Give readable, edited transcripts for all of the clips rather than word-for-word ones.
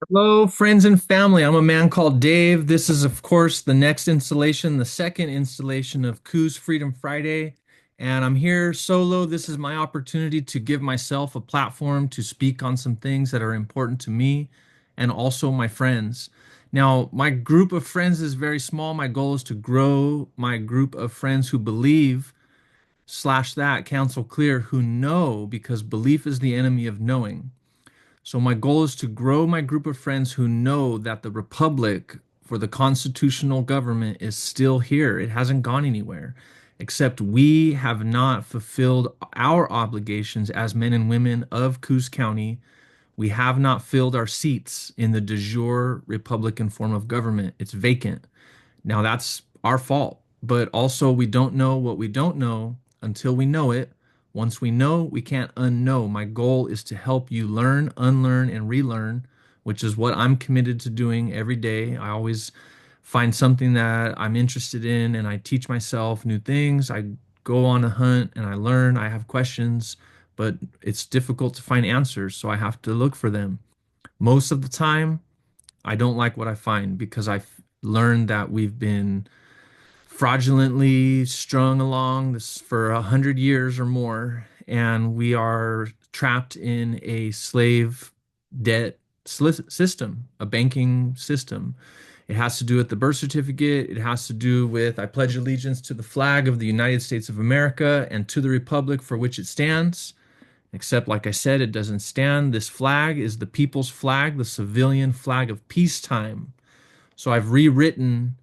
Hello, friends and family. I'm a man called Dave. This is, of course, the next installation, the second installation of Coos Freedom Friday. And I'm here solo. This is my opportunity to give myself a platform to speak on some things that are important to me and also my friends. Now, my group of friends is very small. My goal is to grow my group of friends who believe, slash that, counsel clear, who know, because belief is the enemy of knowing. So my goal is to grow my group of friends who know that the republic for the constitutional government is still here. It hasn't gone anywhere, except we have not fulfilled our obligations as men and women of Coos County. We have not filled our seats in the de jure Republican form of government. It's vacant. Now that's our fault, but also we don't know what we don't know until we know it. Once we know, we can't unknow. My goal is to help you learn, unlearn, and relearn, which is what I'm committed to doing every day. I always find something that I'm interested in and I teach myself new things. I go on a hunt and I learn. I have questions, but it's difficult to find answers, so I have to look for them. Most of the time, I don't like what I find because I've learned that we've been fraudulently strung along this for 100 years or more, and we are trapped in a slave debt system, a banking system. It has to do with the birth certificate. It has to do with I pledge allegiance to the flag of the United States of America and to the republic for which it stands. Except, like I said, it doesn't stand. This flag is the people's flag, the civilian flag of peacetime. So I've rewritten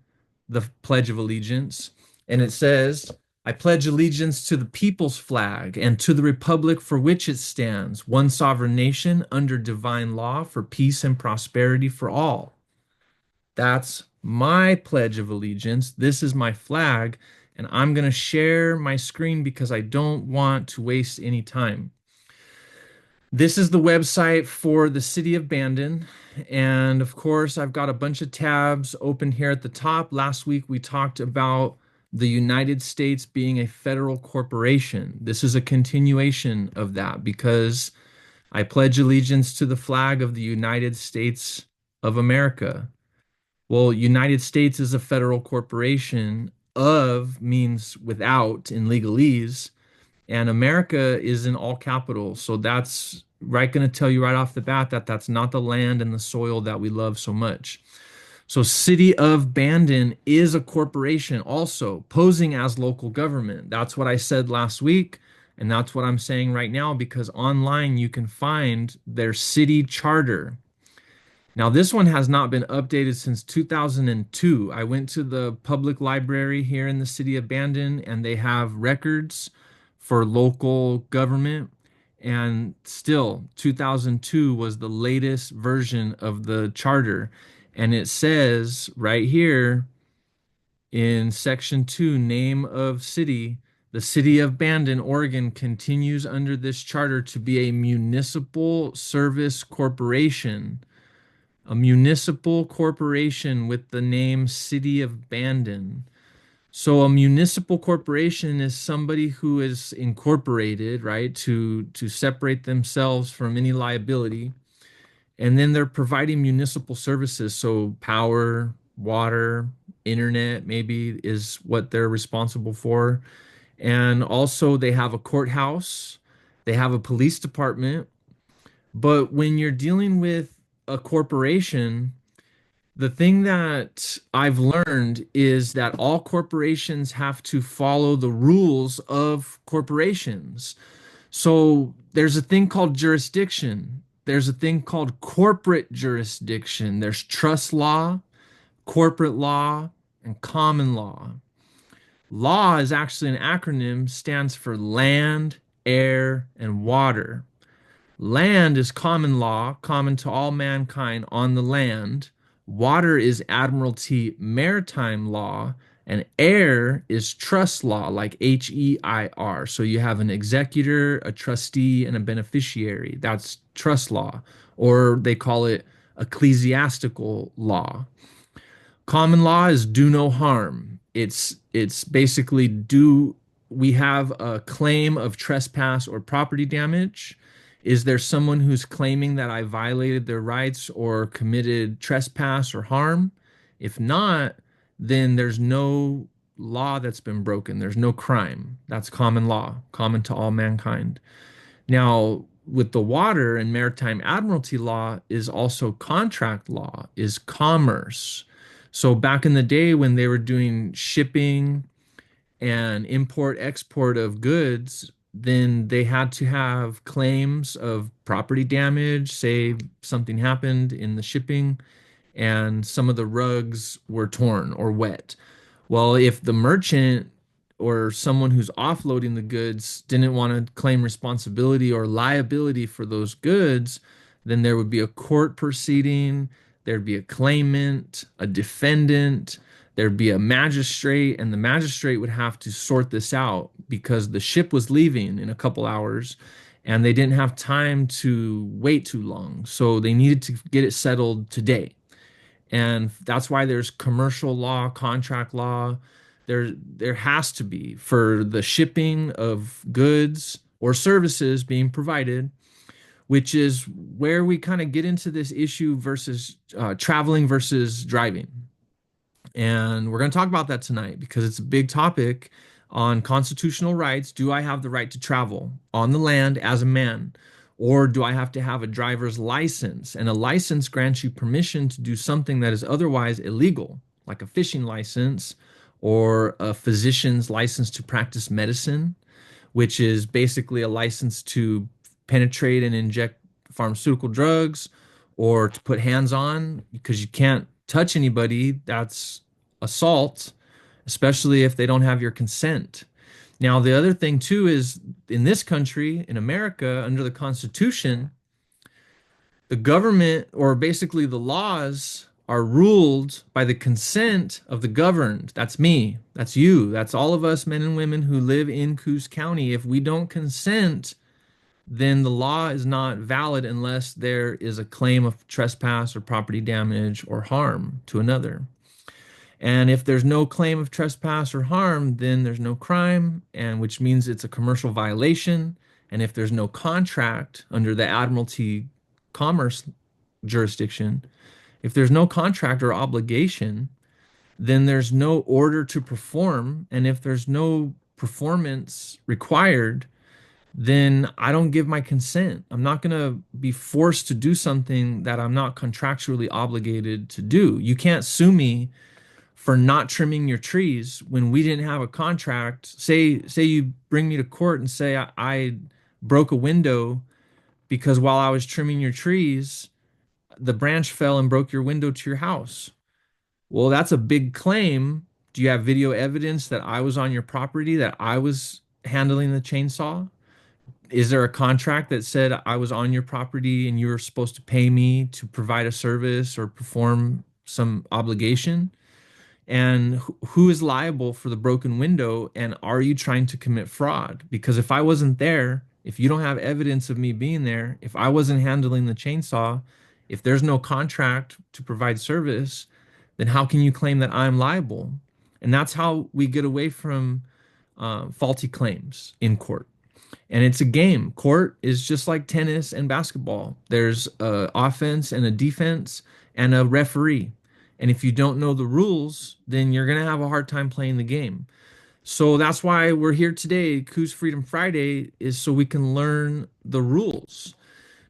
the Pledge of Allegiance, and it says, I pledge allegiance to the people's flag and to the republic for which it stands, one sovereign nation under divine law for peace and prosperity for all. That's my Pledge of Allegiance. This is my flag, and I'm going to share my screen because I don't want to waste any time. This is the website for the City of Bandon. And of course, I've got a bunch of tabs open here at the top. Last week, we talked about the United States being a federal corporation. This is a continuation of that because I pledge allegiance to the flag of the United States of America. Well, United States is a federal corporation. Of means without in legalese, and America is in all capitals. So that's right going to tell you right off the bat that that's not the land and the soil that we love so much. So City of Bandon is a corporation also posing as local government. That's what I said last week. And that's what I'm saying right now because online you can find their city charter. Now, this one has not been updated since 2002. I went to the public library here in the city of Bandon, and they have records for local government. And still, 2002 was the latest version of the charter. And it says right here in section 2, name of city, the city of Bandon, Oregon continues under this charter to be a municipal service corporation, a municipal corporation with the name City of Bandon. So a municipal corporation is somebody who is incorporated, right, to separate themselves from any liability. And then they're providing municipal services, so power, water, internet maybe is what they're responsible for. And also they have a courthouse, they have a police department. But when you're dealing with a corporation, the thing that I've learned is that all corporations have to follow the rules of corporations. So there's a thing called jurisdiction. There's a thing called corporate jurisdiction. There's trust law, corporate law, and common law. Law is actually an acronym, stands for land, air, and water. Land is common law, common to all mankind on the land. Water is admiralty maritime law, and air is trust law, like HEIR. So you have an executor, a trustee, and a beneficiary. That's trust law, or they call it ecclesiastical law. Common law is do no harm. It's basically do we have a claim of trespass or property damage? Is there someone who's claiming that I violated their rights or committed trespass or harm? If not, then there's no law that's been broken. There's no crime. That's common law, common to all mankind. Now, with the water and maritime admiralty law is also contract law, is commerce. So back in the day when they were doing shipping and import export of goods, then they had to have claims of property damage, say something happened in the shipping and some of the rugs were torn or wet. Well, if the merchant or someone who's offloading the goods didn't want to claim responsibility or liability for those goods, then there would be a court proceeding, there'd be a claimant, a defendant, there'd be a magistrate, and the magistrate would have to sort this out because the ship was leaving in a couple hours and they didn't have time to wait too long. So they needed to get it settled today. And that's why there's commercial law, contract law. There has to be for the shipping of goods or services being provided, which is where we kind of get into this issue versus traveling versus driving. And we're going to talk about that tonight because it's a big topic on constitutional rights. Do I have the right to travel on the land as a man? Or do I have to have a driver's license? And a license grants you permission to do something that is otherwise illegal, like a fishing license or a physician's license to practice medicine, which is basically a license to penetrate and inject pharmaceutical drugs or to put hands on because you can't touch anybody. That's assault, especially if they don't have your consent. Now, the other thing too is in this country, in America, under the Constitution, the government or basically the laws are ruled by the consent of the governed. That's me. That's you. That's all of us men and women who live in Coos County. If we don't consent, then the law is not valid unless there is a claim of trespass or property damage or harm to another. And if there's no claim of trespass or harm, then there's no crime, and which means it's a commercial violation. And if there's no contract under the Admiralty Commerce jurisdiction, if there's no contract or obligation, then there's no order to perform. And if there's no performance required, then I don't give my consent. I'm not going to be forced to do something that I'm not contractually obligated to do. You can't sue me for not trimming your trees when we didn't have a contract. Say you bring me to court and say I broke a window because while I was trimming your trees, the branch fell and broke your window to your house. Well, that's a big claim. Do you have video evidence that I was on your property, that I was handling the chainsaw? Is there a contract that said I was on your property and you were supposed to pay me to provide a service or perform some obligation? And who is liable for the broken window? And are you trying to commit fraud? Because if I wasn't there, if you don't have evidence of me being there, if I wasn't handling the chainsaw, if there's no contract to provide service, then how can you claim that I'm liable? And that's how we get away from faulty claims in court. And it's a game. Court is just like tennis and basketball. There's a offense and a defense and a referee. And if you don't know the rules, then you're going to have a hard time playing the game. So that's why we're here today. Coos Freedom Friday is so we can learn the rules.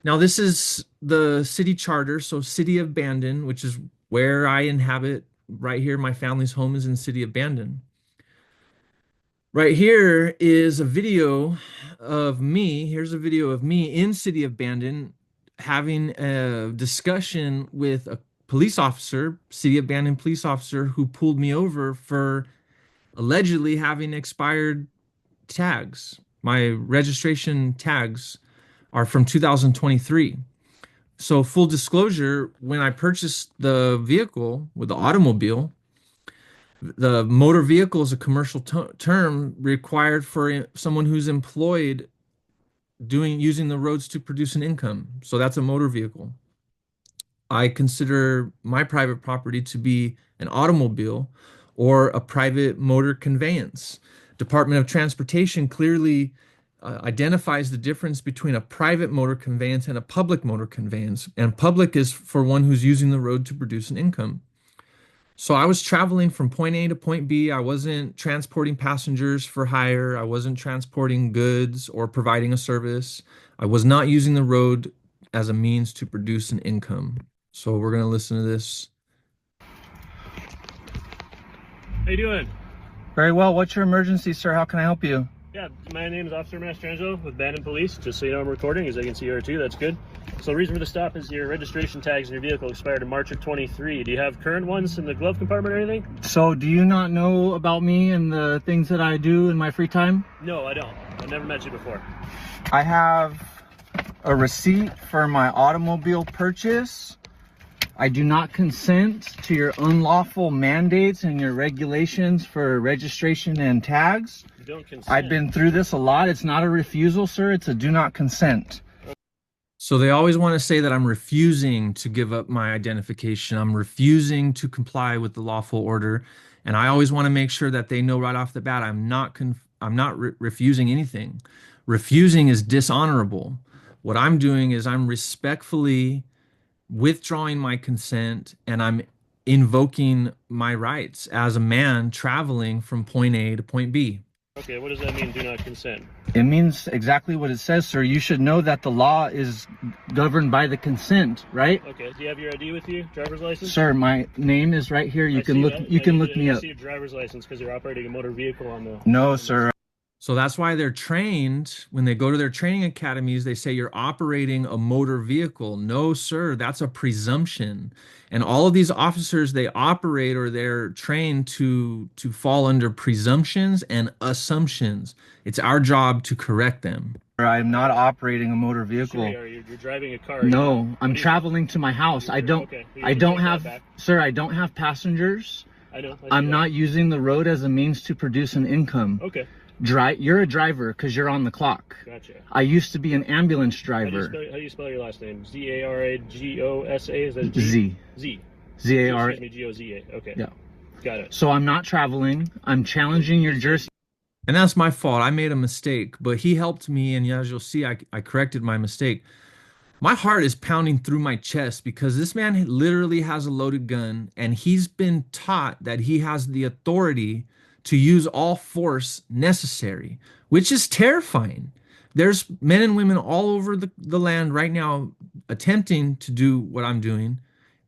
Now, this is the city charter. So City of Bandon, which is where I inhabit right here. My family's home is in City of Bandon. Right here is a video of me. Here's a video of me in City of Bandon having a discussion with a police officer, City of Bandon police officer, who pulled me over for allegedly having expired tags. My registration tags are from 2023. So full disclosure, when I purchased the vehicle with the automobile, the motor vehicle is a commercial term required for someone who's employed using the roads to produce an income. So that's a motor vehicle. I consider my private property to be an automobile or a private motor conveyance. Department of Transportation clearly identifies the difference between a private motor conveyance and a public motor conveyance. And public is for one who's using the road to produce an income. So I was traveling from point A to point B. I wasn't transporting passengers for hire. I wasn't transporting goods or providing a service. I was not using the road as a means to produce an income. So we're going to listen to this. How you doing? Very well. What's your emergency, sir? How can I help you? Yeah, my name is Officer Mastrangelo with Bandon Police. Just so you know, I'm recording, as I can see here too. That's good. So the reason for the stop is your registration tags in your vehicle expired in March of 23. Do you have current ones in the glove compartment or anything? So do you not know about me and the things that I do in my free time? No, I don't. I've never met you before. I have a receipt for my automobile purchase. I do not consent to your unlawful mandates and your regulations for registration and tags. You don't consent. I've been through this a lot. It's not a refusal, sir. It's a do not consent. So they always want to say that I'm refusing to give up my identification. I'm refusing to comply with the lawful order. And I always want to make sure that they know right off the bat, I'm not refusing anything. Refusing is dishonorable. What I'm doing is I'm respectfully withdrawing my consent and I'm invoking my rights as a man traveling from point A to point B. Okay, what does that mean, do not consent? It means exactly what it says, sir. You should know that the law is governed by the consent, right? Okay, do you have your ID with you, driver's license? Sir, my name is right here. You can look me up. I see your driver's license because you're operating a motor vehicle on the... No, sir. So that's why they're trained. When they go to their training academies, they say you're operating a motor vehicle. No, sir, that's a presumption. And all of these officers, they operate or they're trained to fall under presumptions and assumptions. It's our job to correct them. I'm not operating a motor vehicle. Sure, you're driving a car. No, I'm traveling to my house. I don't have, sir, I don't have passengers. I know. I'm not using the road as a means to produce an income. Okay. You're a driver because you're on the clock. Gotcha. I used to be an ambulance driver. How do you spell your last name? Z-A-R-A-G-O-S-A? Is that G? Z. Z. Z-A-R. Excuse me, G-O-Z-A. Okay. Yeah. Got it. So I'm not traveling. I'm challenging your jurisdiction. And that's my fault. I made a mistake, but he helped me. And as you'll see, I corrected my mistake. My heart is pounding through my chest because this man literally has a loaded gun and he's been taught that he has the authority to use all force necessary, which is terrifying. There's men and women all over the land right now attempting to do what I'm doing,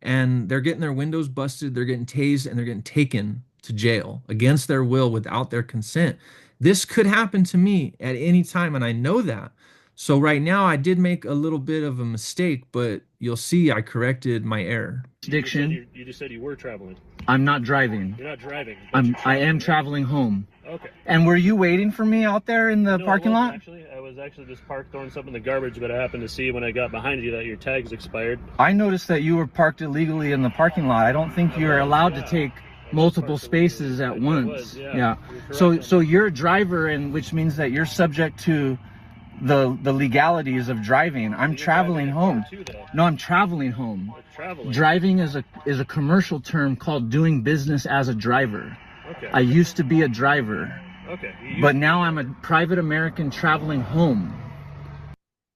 and they're getting their windows busted, they're getting tased, and they're getting taken to jail against their will without their consent. This could happen to me at any time, and I know that. So right now I did make a little bit of a mistake, but you'll see I corrected my error. You just said you were traveling. I'm not driving. You're not driving. I am traveling home. Okay. And were you waiting for me out there in the parking lot? Actually, I was actually just parked throwing something in the garbage, but I happened to see when I got behind you that your tag's expired. I noticed that you were parked illegally in the parking lot. I don't think you're allowed to take multiple spaces at once. Yeah. So you're a driver, and which means that you're subject to the legalities of driving. I'm traveling home. No, I'm traveling home. Driving is a commercial term called doing business as a driver. Okay. I used to be a driver. Okay. But now I'm a private American traveling home.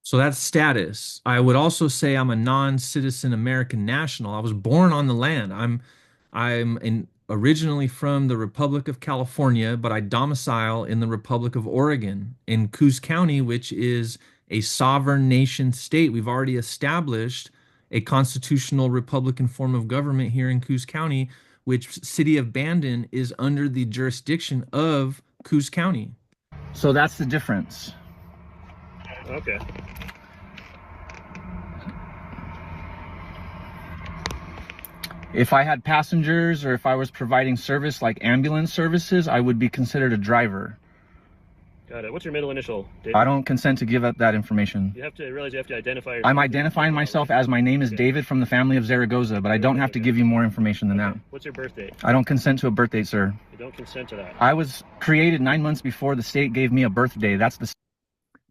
So that's status. I would also say I'm a non-citizen American national. I was born on the land. I'm originally from the Republic of California, but I domicile in the Republic of Oregon in Coos County, which is a sovereign nation state. We've already established a constitutional Republican form of government here in Coos County, which City of Bandon is under the jurisdiction of Coos County. So that's the difference. Okay. If I had passengers or if I was providing service like ambulance services, I would be considered a driver. Got it. What's your middle initial, David? I don't consent to give up that information. You have to realize you have to identify yourself. I'm identifying myself as my name is David from the family of Zaragoza, but I don't have to give you more information than that. What's your birth date? I don't consent to a birth date, sir. You don't consent to that. I was created 9 months before the state gave me a birthday. That's the...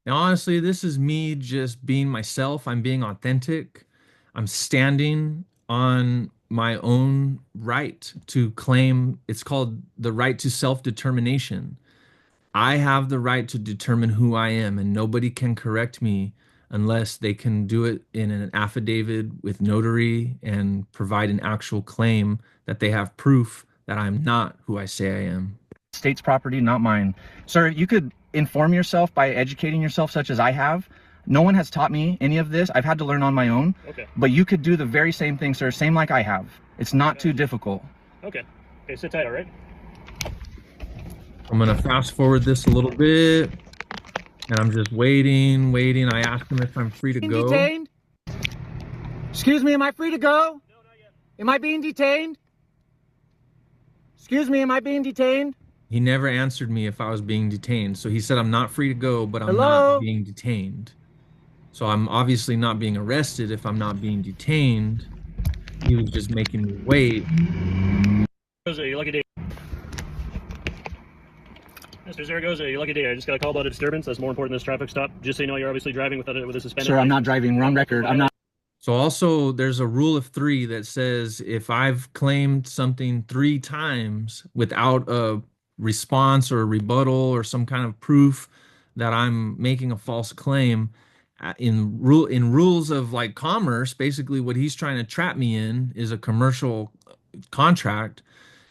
Now, honestly, this is me just being myself. I'm being authentic. I'm standing on my own right to claim. It's called the right to self-determination. I have the right to determine who I am, and nobody can correct me unless they can do it in an affidavit with notary and provide an actual claim that they have proof that I'm not who I say I am. State's property, not mine. Sir, you could inform yourself by educating yourself, such as I have. No one has taught me any of this. I've had to learn on my own. Okay. But you could do the very same thing, sir, same like I have. It's not too difficult. Okay. Okay, sit tight, all right? I'm gonna fast forward this a little bit, and I'm just waiting. I asked him if I'm free to go. Detained? Excuse me, am I free to go? No, not yet. Am I being detained? Excuse me, am I being detained? He never answered me if I was being detained. So he said, I'm not free to go, but I'm Hello? not being detained. So I'm obviously not being arrested if I'm not being detained. He was just making me wait. Your lucky day. Mr. Zaragoza, your lucky day. I just got a call about a disturbance. That's more important than this traffic stop. Just so you know, you're obviously driving with a suspended. Sir, I'm not driving. We're on record. I'm not. So also there's a rule of three that says if I've claimed something 3 times without a response or a rebuttal or some kind of proof that I'm making a false claim, in rules of like commerce, basically what he's trying to trap me in is a commercial contract.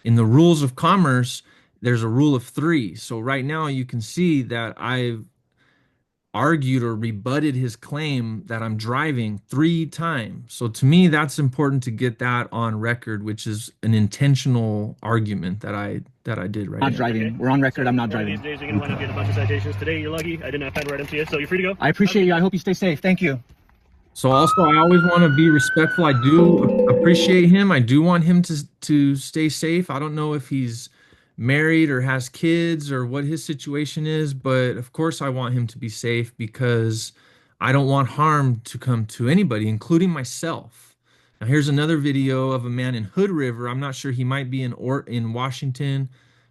In the rules of commerce, there's a rule of three. So right now you can see that I've argued or rebutted his claim that I'm driving 3 times. So to me, that's important to get that on record, which is an intentional argument that I did right Not now. driving. Okay. We're on record. So I'm not one of driving. these days you're gonna wind up getting a bunch of citations. Today you're lucky. I didn't have time to write them to you, so you're free to go. I appreciate you. I hope you stay safe. Thank you. So also, I always want to be respectful. I do appreciate him. I do want him to stay safe. I don't know if he's married or has kids or what his situation is, but of course I want him to be safe because I don't want harm to come to anybody, including myself. Now here's another video of a man in Hood River. I'm not sure, he might be in Washington,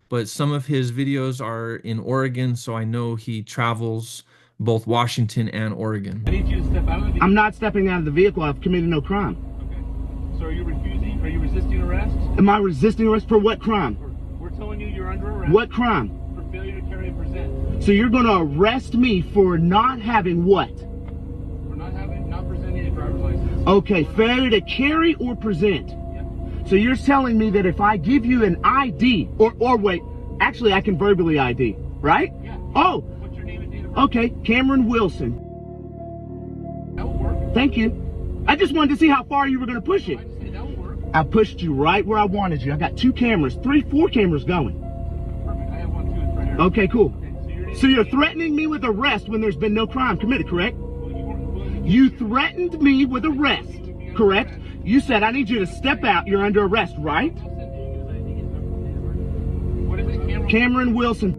but some of his videos are in Oregon, so I know he travels both Washington and Oregon. I need you to step out of the vehicle. I'm not stepping out of the vehicle. I've committed no crime. Okay. So are you refusing? Are you resisting arrest? Am I resisting arrest for what crime? We're telling you you're under arrest. What crime? For failure to carry and present. So you're going to arrest me for not having what? For not presenting a driver's license. Okay, failure to carry or present. Yep. So you're telling me that if I give you an ID, or wait, actually I can verbally ID, right? Yeah. Oh, What's your name and date of birth? okay, Cameron Wilson. That will work. Thank you. I just wanted to see how far you were going to push it. I just said that will work. I pushed you right where I wanted you. I got 2 cameras, 3, 4 cameras going. Perfect. I have one too. It's right here. Okay, cool. Okay, So you're threatening me with arrest when there's been no crime committed, correct? Well, you weren't willing to- You threatened me with arrest, correct? You said I need you to step out. You're under arrest, right? What is it, Cameron? Cameron Wilson.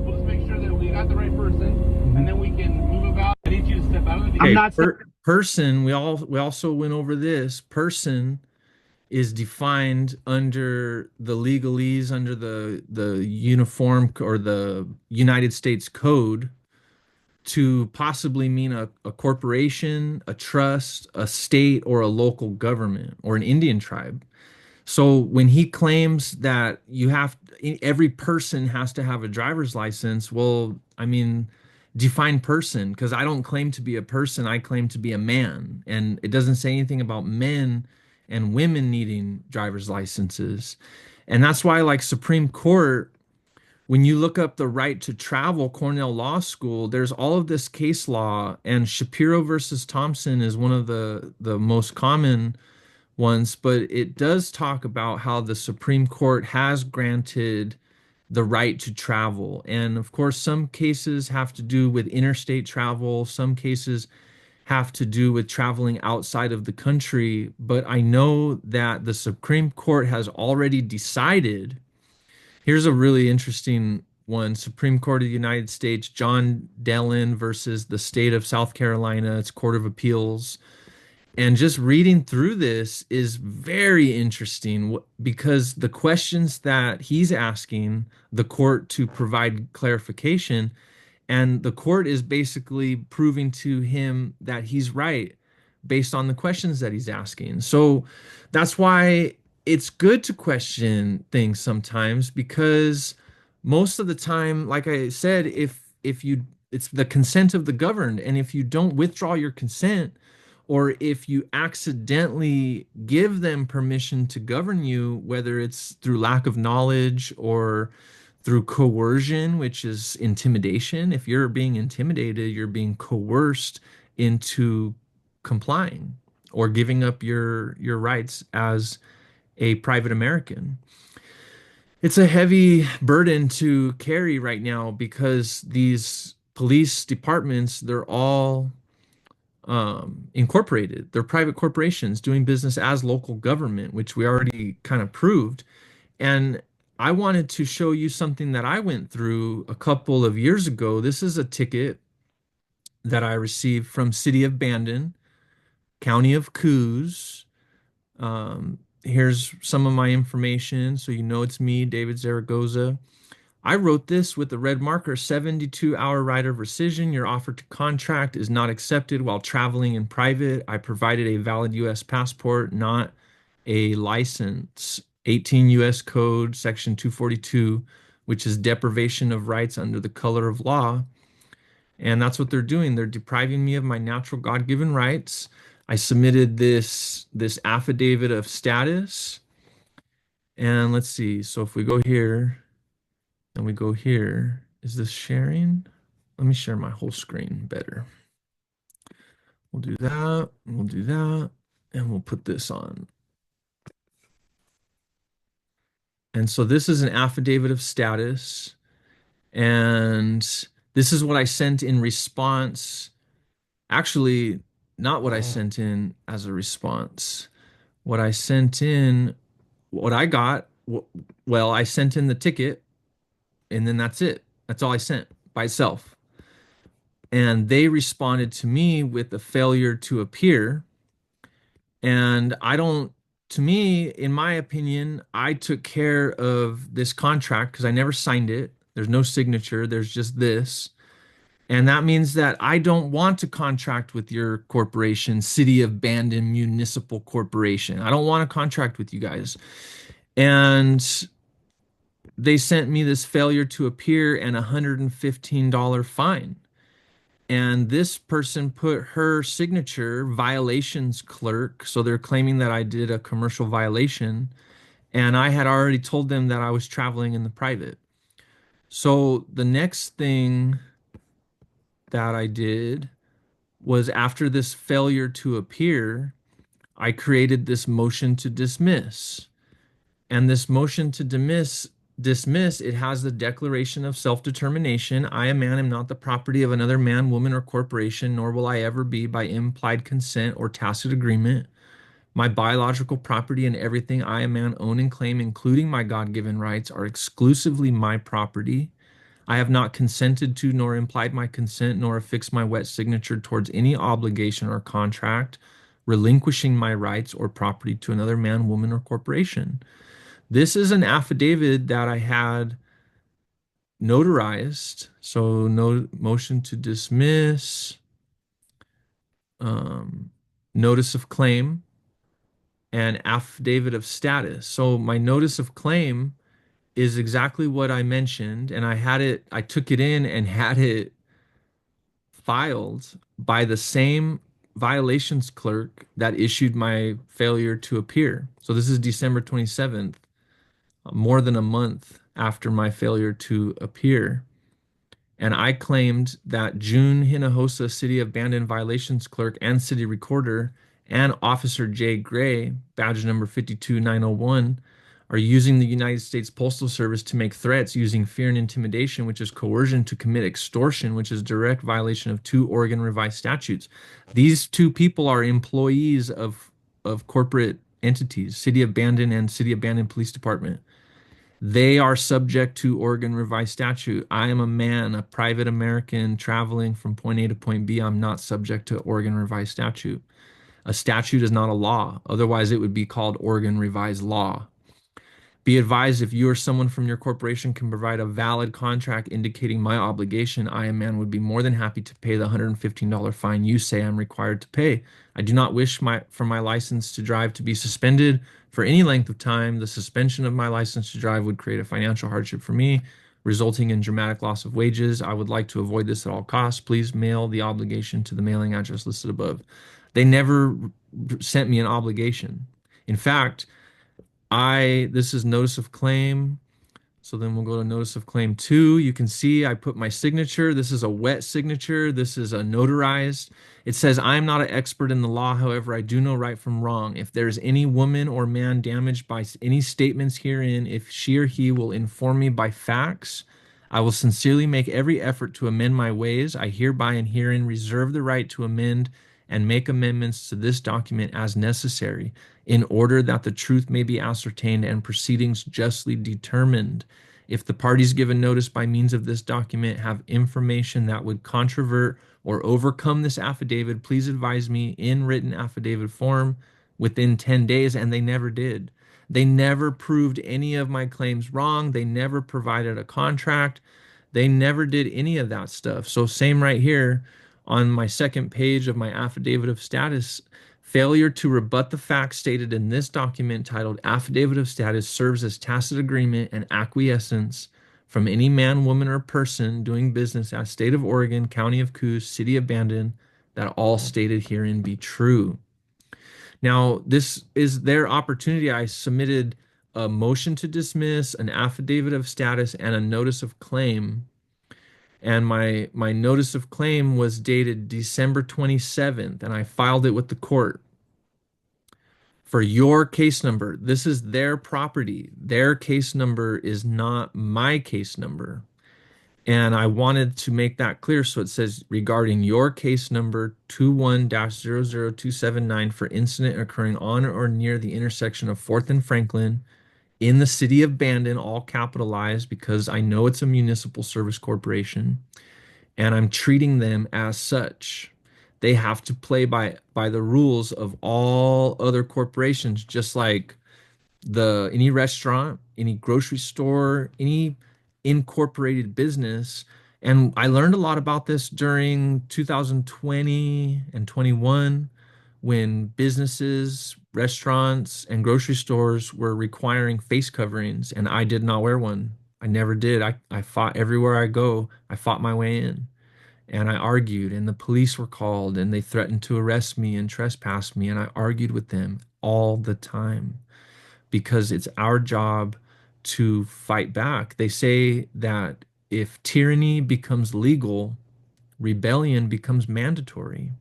We'll just make sure that we got the right person, and then we can move about. I need you to step out of the vehicle. I'm not Person, we also went over this. Person is defined under the legalese, under the uniform or the United States Code to possibly mean a corporation, a trust, a state, or a local government, or an Indian tribe. So when he claims that every person has to have a driver's license, well, I mean, define person, because I don't claim to be a person, I claim to be a man. And it doesn't say anything about men and women needing driver's licenses. And that's why, like Supreme Court, when you look up the right to travel, Cornell Law School, there's all of this case law, and Shapiro versus Thompson is one of the most common ones, but it does talk about how the Supreme Court has granted the right to travel. And of course, some cases have to do with interstate travel, some cases have to do with traveling outside of the country. But I know that the Supreme Court has already decided. Here's a really interesting one. Supreme Court of the United States, John Dellin versus the state of South Carolina, it's Court of Appeals. And just reading through this is very interesting because the questions that he's asking the court to provide clarification, and the court is basically proving to him that he's right based on the questions that he's asking. So that's why it's good to question things sometimes, because most of the time, like I said, if you it's the consent of the governed, and if you don't withdraw your consent, or if you accidentally give them permission to govern you, whether it's through lack of knowledge or through coercion, which is intimidation. If you're being intimidated, you're being coerced into complying or giving up your rights as a private American. It's a heavy burden to carry right now because these police departments, they're all incorporated. They're private corporations doing business as local government, which we already kind of proved. And I wanted to show you something that I went through a couple of years ago. This is a ticket that I received from City of Bandon, County of Coos. Here's some of my information so you know it's me, David Zaragoza. I wrote this with the red marker: 72-hour right of rescission. Your offer to contract is not accepted while traveling in private. I provided a valid U.S. passport, not a license. 18 U.S. Code, Section 242, which is deprivation of rights under the color of law. And that's what they're doing. They're depriving me of my natural God-given rights. I submitted this affidavit of status. And let's see. So if we go here and we go here, is this sharing? Let me share my whole screen better. We'll do that. We'll do that. And we'll put this on. And so this is an affidavit of status. And this is what I sent in response. Actually, not what I sent in as a response. What I sent in, what I got, well, I sent in the ticket, and then that's it. That's all I sent by itself. And they responded to me with a failure to appear. And to me, in my opinion, I took care of this contract because I never signed it. There's no signature, there's just this. And that means that I don't want to contract with your corporation, City of Bandon Municipal Corporation. I don't want to contract with you guys. And they sent me this failure to appear and a $115 fine. And this person put her signature, violations clerk. So they're claiming that I did a commercial violation. And I had already told them that I was traveling in the private. So the next thing that I did was, after this failure to appear, I created this motion to dismiss. And this motion to dismiss, it has the declaration of self-determination. I, a man, am not the property of another man, woman, or corporation, nor will I ever be by implied consent or tacit agreement. My biological property and everything I, a man, own and claim, including my God-given rights, are exclusively my property. I have not consented to, nor implied my consent, nor affixed my wet signature towards any obligation or contract, relinquishing my rights or property to another man, woman, or corporation. This is an affidavit that I had notarized. So no motion to dismiss, notice of claim, and affidavit of status. So my notice of claim is exactly what I mentioned, and I took it in and had it filed by the same violations clerk that issued my failure to appear. So this is December 27th, more than a month after my failure to appear. And I claimed that June Hinojosa, City of Bandon violations clerk and city recorder, and Officer Jay Gray, badge number 52901, are using the United States Postal Service to make threats using fear and intimidation, which is coercion, to commit extortion, which is direct violation of 2 Oregon revised statutes. These 2 people are employees of corporate entities, City of Bandon and City of Bandon Police Department. They are subject to Oregon revised statute. I am a man, a private American traveling from point A to point B. I'm not subject to Oregon revised statute. A statute is not a law. Otherwise, it would be called Oregon revised law. Be advised, if you or someone from your corporation can provide a valid contract indicating my obligation, I, a man, would be more than happy to pay the $115 fine you say I'm required to pay. I do not wish for my license to drive to be suspended for any length of time. The suspension of my license to drive would create a financial hardship for me, resulting in dramatic loss of wages. I would like to avoid this at all costs. Please mail the obligation to the mailing address listed above. They never sent me an obligation. In fact, this is notice of claim. So then we'll go to notice of claim 2. You can see I put my signature. This is a wet signature. This is a notarized. It says, I am not an expert in the law. However, I do know right from wrong. If there is any woman or man damaged by any statements herein, if she or he will inform me by facts, I will sincerely make every effort to amend my ways. I hereby and herein reserve the right to amend and make amendments to this document as necessary, in order that the truth may be ascertained and proceedings justly determined. If the parties given notice by means of this document have information that would controvert or overcome this affidavit, please advise me in written affidavit form within 10 days. And they never did. They never proved any of my claims wrong. They never provided a contract. They never did any of that stuff. So same right here on my second page of my affidavit of status. Failure to rebut the facts stated in this document titled Affidavit of Status serves as tacit agreement and acquiescence from any man, woman, or person doing business at State of Oregon, County of Coos, City of Bandon, that all stated herein be true. Now, this is their opportunity. I submitted a motion to dismiss, an affidavit of status, and a notice of claim. And my notice of claim was dated December 27th, and I filed it with the court for your case number. This is their property. Their case number is not my case number. And I wanted to make that clear. So it says regarding your case number 21-00279 for incident occurring on or near the intersection of 4th and Franklin in the city of Bandon, all capitalized because I know it's a municipal service corporation, and I'm treating them as such. They have to play by the rules of all other corporations, just like any restaurant, any grocery store, any incorporated business. And I learned a lot about this during 2020 and 21 when businesses, restaurants, and grocery stores were requiring face coverings, and I did not wear one. I never did. I fought everywhere I go. I fought my way in. And I argued, and the police were called, and they threatened to arrest me and trespass me. And I argued with them all the time because it's our job to fight back. They say that if tyranny becomes legal, rebellion becomes mandatory.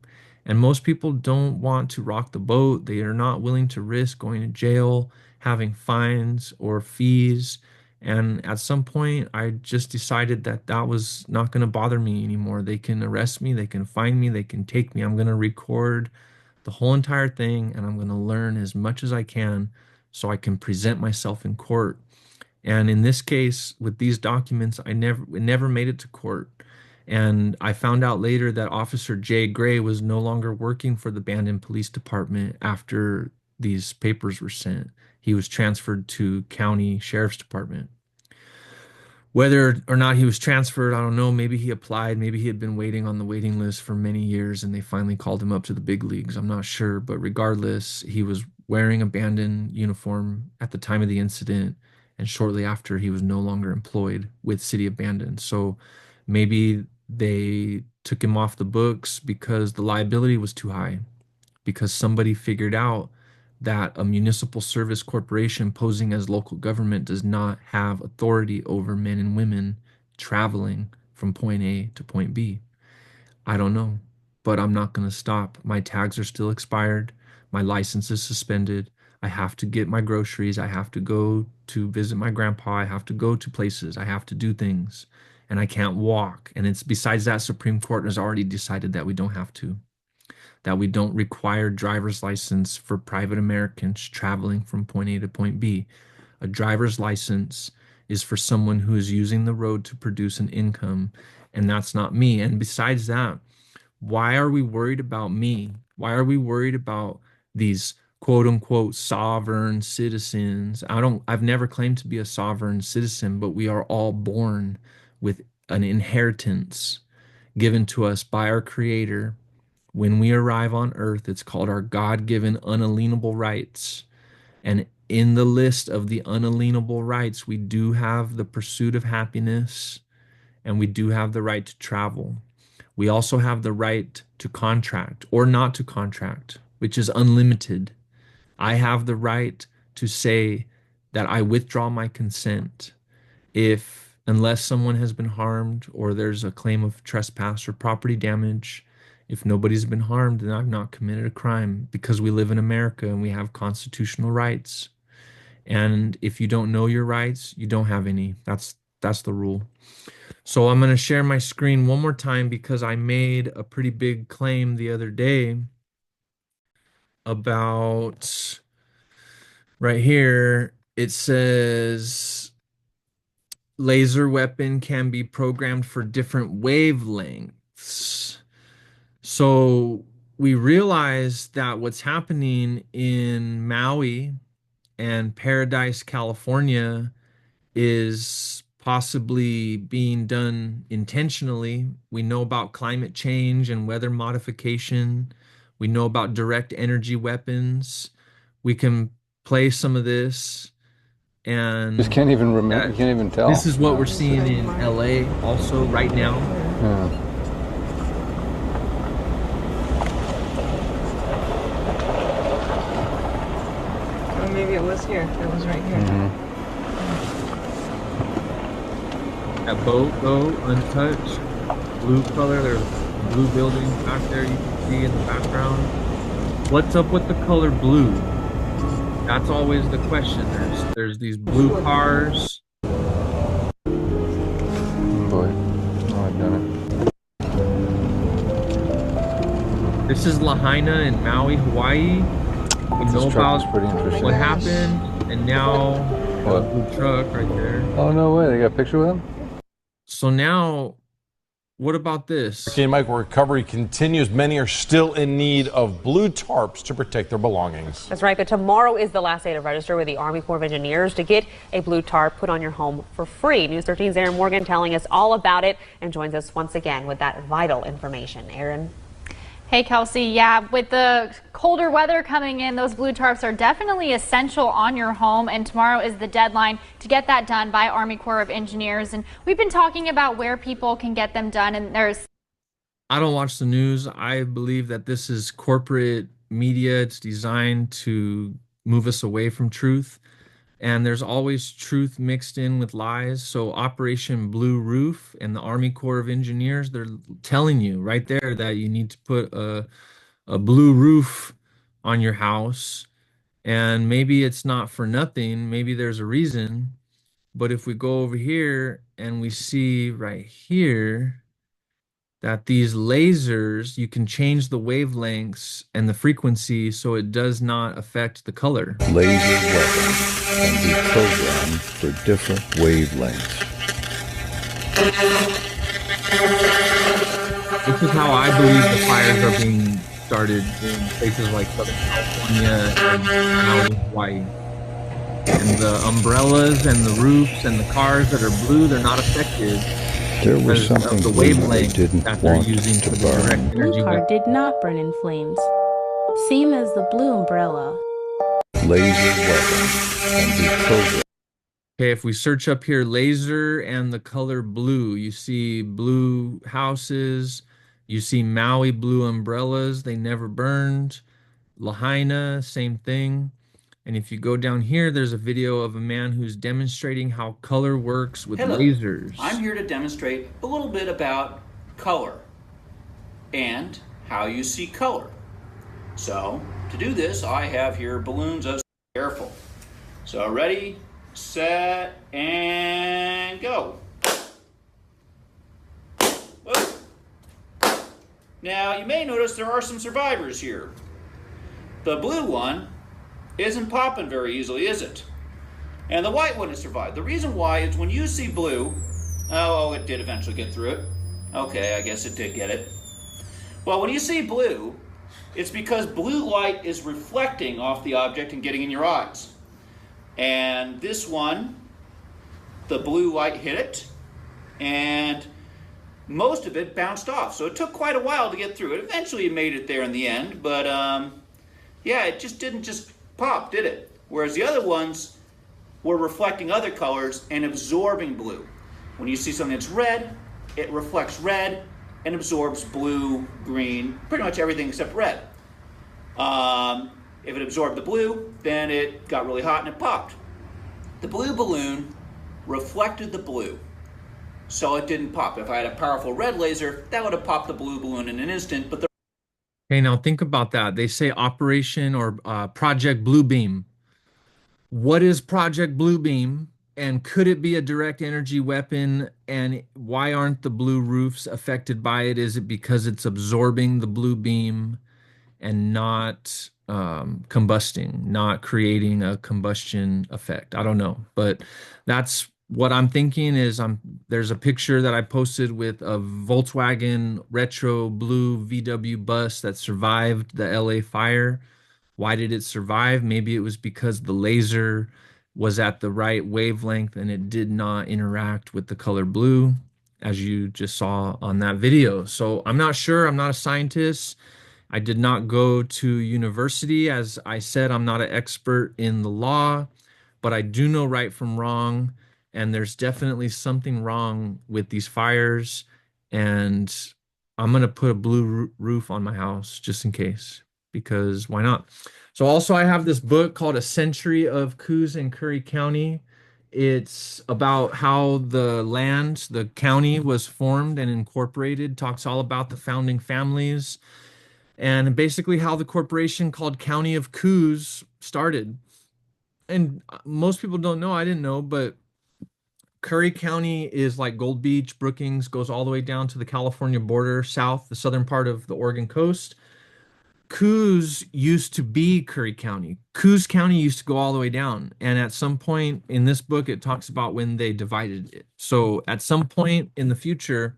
And most people don't want to rock the boat. They are not willing to risk going to jail, having fines or fees. And at some point, I just decided that that was not going to bother me anymore. They can arrest me, they can fine me, they can take me. I'm going to record the whole entire thing, and I'm going to learn as much as I can so I can present myself in court. And in this case, with these documents, it never made it to court. And I found out later that Officer Jay Gray was no longer working for the Bandon Police Department after these papers were sent. He was transferred to County Sheriff's Department. Whether or not he was transferred, I don't know. Maybe he applied. Maybe he had been waiting on the waiting list for many years and they finally called him up to the big leagues. I'm not sure. But regardless, he was wearing a Bandon uniform at the time of the incident. And shortly after, he was no longer employed with City of Bandon. So maybe they took him off the books because the liability was too high, because somebody figured out that a municipal service corporation posing as local government does not have authority over men and women traveling from point A to point B. I don't know, but I'm not going to stop. My tags are still expired. My license is suspended. I have to get my groceries. I have to go to visit my grandpa. I have to go to places. I have to do things. And I can't walk. And it's besides that, Supreme Court has already decided that we don't have to, that we don't require driver's license for private Americans traveling from point A to point B. A driver's license is for someone who is using the road to produce an income, and that's not me. And besides that, why are we worried about me? Why are we worried about these quote unquote sovereign citizens? I've never claimed to be a sovereign citizen, but we are all born with an inheritance given to us by our Creator. When we arrive on earth, it's called our God-given unalienable rights. And in the list of the unalienable rights, we do have the pursuit of happiness, and we do have the right to travel. We also have the right to contract or not to contract, which is unlimited. I have the right to say that I withdraw my consent if, unless someone has been harmed or there's a claim of trespass or property damage, if nobody's been harmed, then I've not committed a crime, because we live in America and we have constitutional rights. And if you don't know your rights, you don't have any. That's the rule. So I'm going to share my screen one more time because I made a pretty big claim the other day about right here. It says laser weapon can be programmed for different wavelengths. So we realize that what's happening in Maui and Paradise, California, is possibly being done intentionally. We know about climate change and weather modification. We know about direct energy weapons. We can play some of this, and Just can't even remember. You can't even tell. this is what we're seeing in LA also right now. Yeah. Or maybe it was here. It was right here. Mm-hmm. That boat, though, untouched, blue color. There's a blue building back there you can see in the background. What's up with the color blue? That's always the question. There's these blue cars. Oh boy. Oh, I've done it. This is Lahaina in Maui, Hawaii. We know about pretty interesting. what happened, and now What? a blue truck right there. Oh, no way. They got a picture with him? So now, what about this? Okay, Michael, recovery continues. Many are still in need of blue tarps to protect their belongings. That's right, but tomorrow is the last day to register with the Army Corps of Engineers to get a blue tarp put on your home for free. News 13's Aaron Morgan telling us all about it and joins us once again with that vital information. Aaron. Hey, Kelsey. Yeah, with the colder weather coming in, those blue tarps are definitely essential on your home. And tomorrow is the deadline to get that done by Army Corps of Engineers. And we've been talking about where people can get them done. And I don't watch the news. I believe that this is corporate media. It's designed to move us away from truth. And there's always truth mixed in with lies. So Operation Blue Roof and the Army Corps of Engineers, they're telling you right there that you need to put a blue roof on your house. And maybe it's not for nothing. Maybe there's a reason. But if we go over here and we see right here that these lasers, you can change the wavelengths and the frequency so it does not affect the color. Laser weapons can be programmed for different wavelengths. This is how I believe the fires are being started in places like Southern California and Maui, Hawaii. And the umbrellas and the roofs and the cars that are blue, they're not affected. There was something the blue they wavelength didn't that they're want using to for the direct burn. energy Blue car weapon. did not burn in flames. Same as the blue umbrella. Laser weapons can be programmed. Okay, if we search up here, laser and the color blue, you see blue houses, you see Maui blue umbrellas, they never burned. Lahaina, same thing. And if you go down here, there's a video of a man who's demonstrating how color works with lasers. I'm here to demonstrate a little bit about color and how you see color. So, to do this, I have here balloons of careful. So, ready, set, and go. Whoop. Now, you may notice there are some survivors here. The blue one isn't popping very easily, is it? And the white one has survived. The reason why is when you see blue, oh, it did eventually get through it. Okay, I guess it did get it. Well, when you see blue, it's because blue light is reflecting off the object and getting in your eyes. And this one, the blue light hit it, and most of it bounced off. So it took quite a while to get through it. Eventually it made it there in the end, but yeah, it just didn't just pop, did it? whereas the other ones were reflecting other colors and absorbing blue. When you see something that's red, it reflects red and absorbs blue, green, pretty much everything except red. If it absorbed the blue, then it got really hot and it popped. The blue balloon reflected the blue, so it didn't pop. If I had a powerful red laser, that would have popped the blue balloon in an instant, but Okay, now think about that. They say Operation or Project Bluebeam. What is Project Bluebeam? And could it be a direct energy weapon? And why aren't the blue roofs affected by it? Is it because it's absorbing the blue beam and not combusting, not creating a combustion effect? I don't know, but that's what I'm thinking. There's a picture that I posted with a Volkswagen retro blue VW bus that survived the LA fire. Why did it survive? Maybe it was because the laser was at the right wavelength and it did not interact with the color blue, as you just saw on that video. So I'm not sure. I'm not a scientist. I did not go to university. As I said, I'm not an expert in the law, but I do know right from wrong. And there's definitely something wrong with these fires. And I'm going to put a blue roof on my house just in case, because why not? So also I have this book called A Century of Coos and Curry County. It's about how the county was formed and incorporated, talks all about the founding families, and basically how the corporation called County of Coos started. And most people don't know, I didn't know, but Curry County is like Gold Beach, Brookings, goes all the way down to the California border, south, the southern part of the Oregon coast. Coos used to be Curry County. Coos County used to go all the way down. And at some point in this book, it talks about when they divided it. So at some point in the future,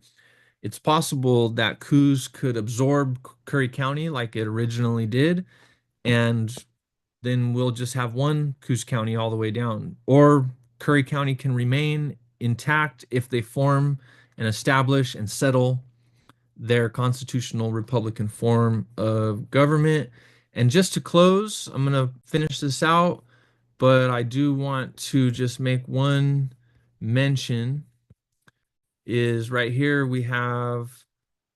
it's possible that Coos could absorb Curry County like it originally did. And then we'll just have one Coos County all the way down. Or Curry County can remain intact if they form and establish and settle their constitutional Republican form of government. And just to close, I'm going to finish this out, but I do want to just make one mention. Is right here we have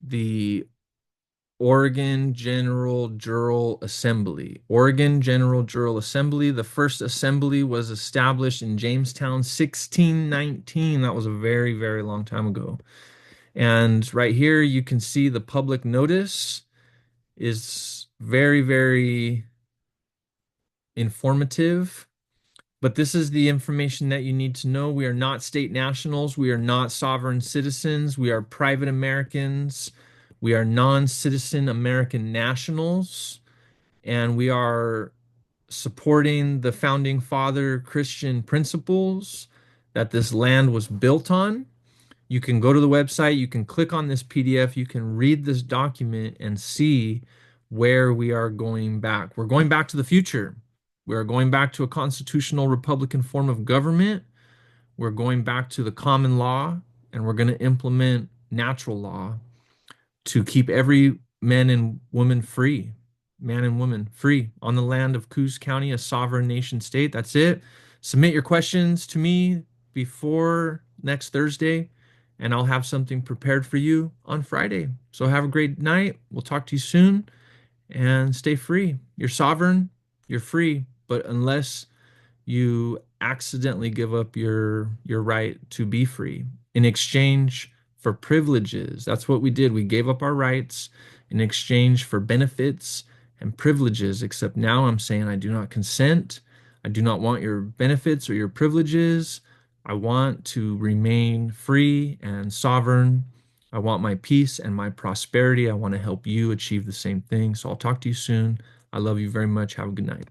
the Oregon General Jural Assembly. Oregon General Jural Assembly. The first assembly was established in Jamestown, 1619. That was a very, very long time ago. And right here, you can see the public notice is very, very informative. But this is the information that you need to know. We are not state nationals. We are not sovereign citizens. We are private Americans. We are non-citizen American nationals. And we are supporting the founding father Christian principles that this land was built on. You can go to the website, you can click on this PDF, you can read this document and see where we are going back. We're going back to the future. We're going back to a constitutional Republican form of government. We're going back to the common law, and we're going to implement natural law to keep every man and woman free on the land of Coos County, a sovereign nation state. That's it. Submit your questions to me before next Thursday, and I'll have something prepared for you on Friday. So have a great night. We'll talk to you soon, and stay free. You're sovereign, you're free, but unless you accidentally give up your right to be free in exchange for privileges. That's what we did. We gave up our rights in exchange for benefits and privileges, except now I'm saying I do not consent. I do not want your benefits or your privileges. I want to remain free and sovereign. I want my peace and my prosperity. I want to help you achieve the same thing. So I'll talk to you soon. I love you very much. Have a good night.